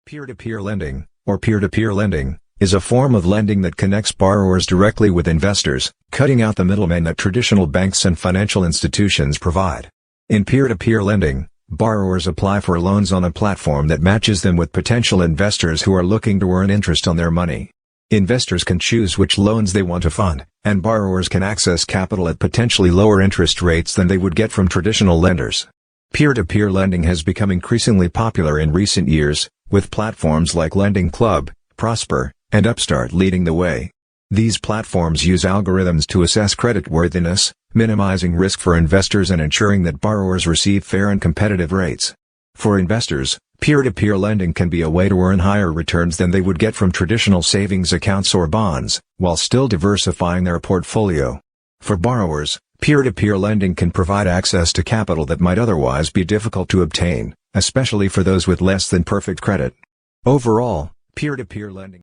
Peer-to-peer lending, or peer-to-peer lending, is a form of lending that connects borrowers directly with investors, cutting out the middlemen that traditional banks and financial institutions provide. In peer-to-peer lending, borrowers apply for loans on a platform that matches them with potential investors who are looking to earn interest on their money. Investors can choose which loans they want to fund, and borrowers can access capital at potentially lower interest rates than they would get from traditional lenders. Peer-to-peer lending has become increasingly popular in recent years, with platforms like LendingClub, Prosper, and Upstart leading the way. These platforms use algorithms to assess creditworthiness, minimizing risk for investors and ensuring that borrowers receive fair and competitive rates. For investors, peer-to-peer lending can be a way to earn higher returns than they would get from traditional savings accounts or bonds, while still diversifying their portfolio. For borrowers, peer-to-peer lending can provide access to capital that might otherwise be difficult to obtain, especially for those with less than perfect credit. Overall, peer-to-peer lending